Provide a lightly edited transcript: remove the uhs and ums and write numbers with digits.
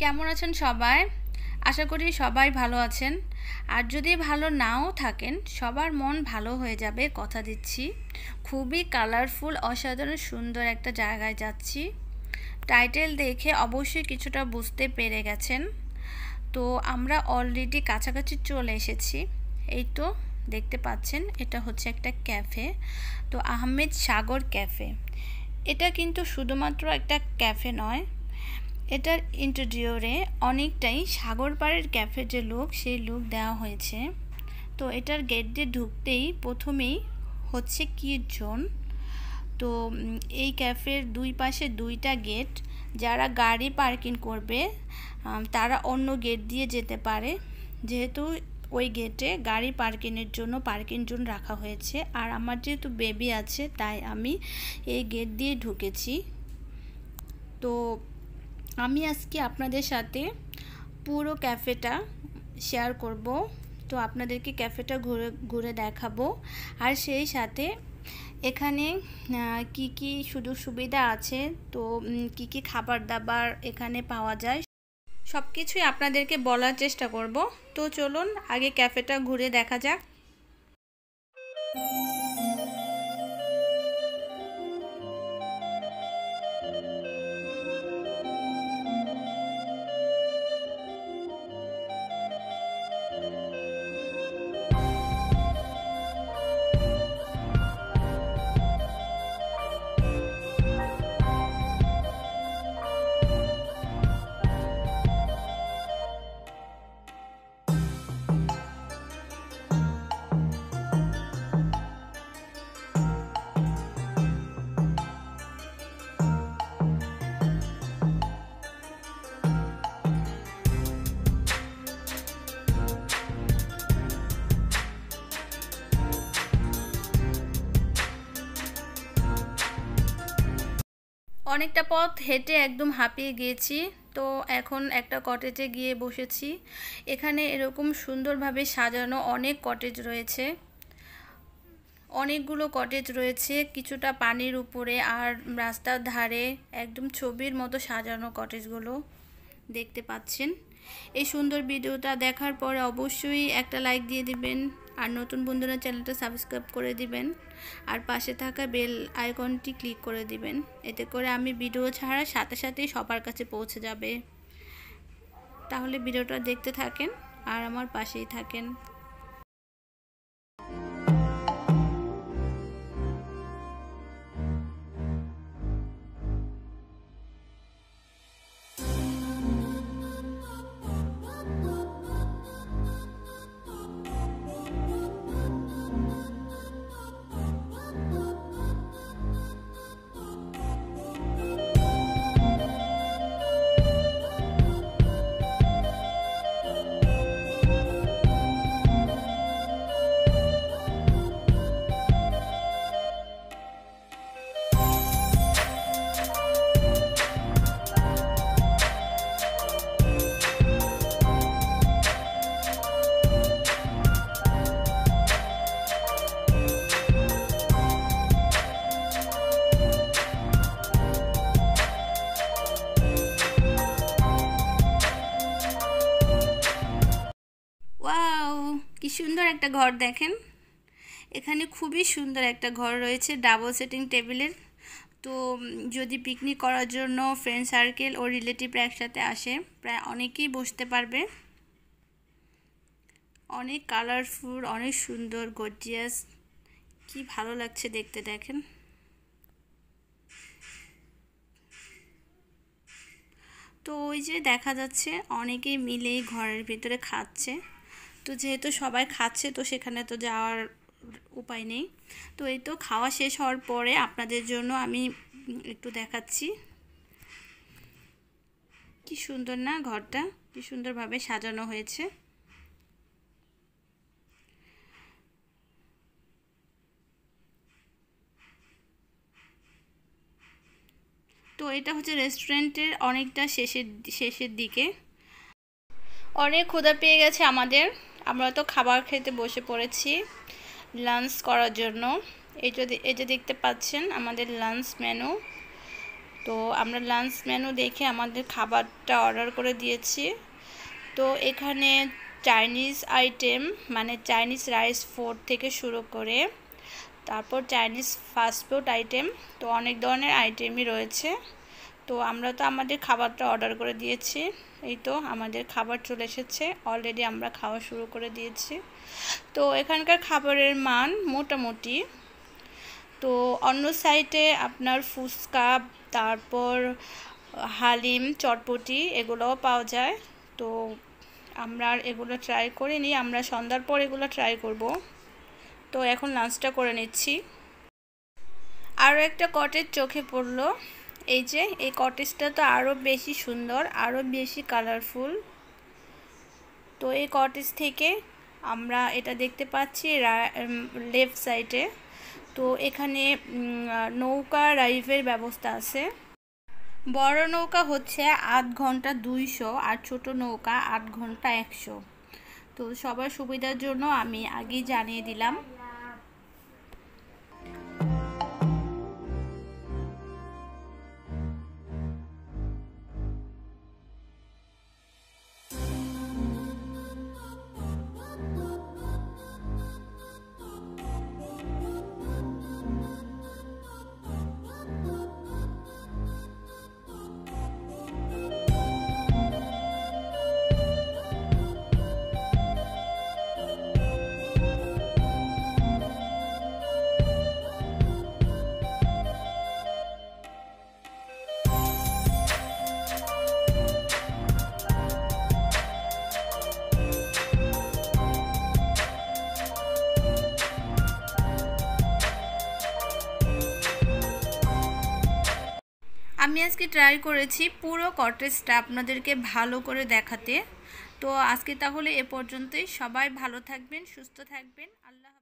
কেমন আছেন সবাই? আশা করি সবাই ভালো আছেন। আর যদি ভালো নাও থাকেন, সবার মন ভালো হয়ে যাবে কথা দিচ্ছি। খুবই কালারফুল, অসাধারণ সুন্দর একটা জায়গায় যাচ্ছি। টাইটেল দেখে অবশ্যই কিছুটা বুঝতে পেরে গেছেন। তো আমরা অলরেডি কাছাকাছি চলে এসেছি। এই তো দেখতে পাচ্ছেন, এটা হচ্ছে একটা ক্যাফে। তো আহমেদ সাগর ক্যাফে। এটা কিন্তু শুধুমাত্র একটা ক্যাফে নয়, এটার ইন্টেরিয়রে অনেকটাই সাগর পাড়ের ক্যাফের যে লুক, সেই লুক দেওয়া হয়েছে। তো এটার গেট দিয়ে ঢুকতেই প্রথমেই হচ্ছে কিড জোন। তো এই ক্যাফের দুই পাশে দুইটা গেট। যারা গাড়ি পার্কিং করবে তারা অন্য গেট দিয়ে যেতে পারে, যেহেতু ওই গেটে গাড়ি পার্কিংয়ের জন্য পার্কিং জোন রাখা হয়েছে। আর আমার যেহেতু বেবি আছে, তাই আমি এই গেট দিয়ে ঢুকেছি। তো আমি আজকে আপনাদের সাথে পুরো ক্যাফেটা শেয়ার করব। তো আপনাদেরকে ক্যাফেটা ঘুরে ঘুরে দেখাবো, আর সেই সাথে এখানে কি কি সুযোগ সুবিধা আছে, তো কি কি খাবার দাবার এখানে পাওয়া যায়, সব কিছুই আপনাদেরকে বলার চেষ্টা করব। তো চলুন আগে ক্যাফেটা ঘুরে দেখা যাক। অনেকটা পথ হেঁটে একদম হাঁপিয়ে গিয়েছি। তো এখন একটা কটেজে গিয়ে বসেছি। এখানে এরকম সুন্দরভাবে সাজানো অনেক কটেজ রয়েছে, অনেকগুলো কটেজ রয়েছে, কিছুটা পানির উপরে আর রাস্তার ধারে একদম ছবির মতো সাজানো কটেজগুলো দেখতে পাচ্ছেন। এই সুন্দর ভিডিওটা দেখার পরে অবশ্যই একটা লাইক দিয়ে দিবেন, আর নতুন বন্ধুরা চ্যানেলটা সাবস্ক্রাইব করে দিবেন, আর পাশে থাকা বেল আইকনটি ক্লিক করে দিবেন। এতে করে আমি ভিডিও ছাড়ার সাথে সাথেই সবার কাছে পৌঁছে যাবে। তাহলে ভিডিওটা দেখতে থাকেন আর আমার পাশেই থাকেন। ওয়াও, কি সুন্দর একটা ঘর দেখেন। এখানে খুবই সুন্দর একটা ঘর রয়েছে ডাবল সিটিং টেবিলের। তো যদি পিকনিক করার জন্য ফ্রেন্ড সার্কেল ও রিলেটিভরা একসাথে আসে, প্রায় অনেকেই বসতে পারবে। অনেক কালারফুল, অনেক সুন্দর, গর্জিয়াস, কি ভালো লাগছে দেখতে দেখেন। তো ওই যে দেখা যাচ্ছে অনেকেই মিলেই ঘরের ভিতরে খাচ্ছে। তো যেহেতু সবাই খাচ্ছে, তো সেখানে তো যাওয়ার উপায় নেই। তো এই তো খাওয়া শেষ হওয়ার পরে আপনাদের জন্য আমি একটু দেখাচ্ছি। কি সুন্দর না ঘরটা, কি সুন্দরভাবে সাজানো হয়েছে। তো এটা হচ্ছে রেস্টুরেন্টের অনেকটা শেষের দিকে। অনেক ক্ষুধা পেয়ে গেছে আমাদের, আমরা তো খাবার খেতে বসে পড়েছি লাঞ্চ করার জন্য। এই যে দেখতে পাচ্ছেন আমাদের লাঞ্চ মেনু। তো আমরা লাঞ্চ মেনু দেখে আমাদের খাবারটা অর্ডার করে দিয়েছি। তো এখানে চাইনিজ আইটেম মানে চাইনিজ রাইস ফুড থেকে শুরু করে তারপর চাইনিজ ফাস্টফুড আইটেম, তো অনেক ধরনের আইটেমই রয়েছে। তো আমরা তো আমাদের খাবারটা অর্ডার করে দিয়েছি। এই তো আমাদের খাবার চলে এসেছে, অলরেডি আমরা খাওয়া শুরু করে দিয়েছি। তো এখানকার খাবারের মান মোটামুটি। তো অন্য সাইডে আপনার ফুচকা, তারপর হালিম, চটপটি এগুলোও পাওয়া যায়। তো আমরা এগুলো ট্রাই করিনি, আমরা সন্ধ্যার পর এগুলো ট্রাই করব। তো এখন লাঞ্চটা করে নিচ্ছি। আরও একটা কটেজ চোখে পড়লো। এই যে এই কটেজটা তো আরও বেশি সুন্দর, আরও বেশি কালারফুল। তো এই কটেজ থেকে আমরা এটা দেখতে পাচ্ছি লেফট সাইডে। তো এখানে নৌকা রাইডের ব্যবস্থা আছে। বড় নৌকা হচ্ছে 8 ঘন্টা 200 আর ছোট নৌকা 8 ঘন্টা 100। তো সবার সুবিধার জন্য আমি আগেই জানিয়ে দিলাম। আমি আজকে ট্রাই করেছি পুরো কটেজটা আপনাদেরকে ভালো করে দেখাতে। তো আজকে তাহলে এ পর্যন্তই। সবাই ভালো থাকবেন, সুস্থ থাকবেন। আল্লাহ।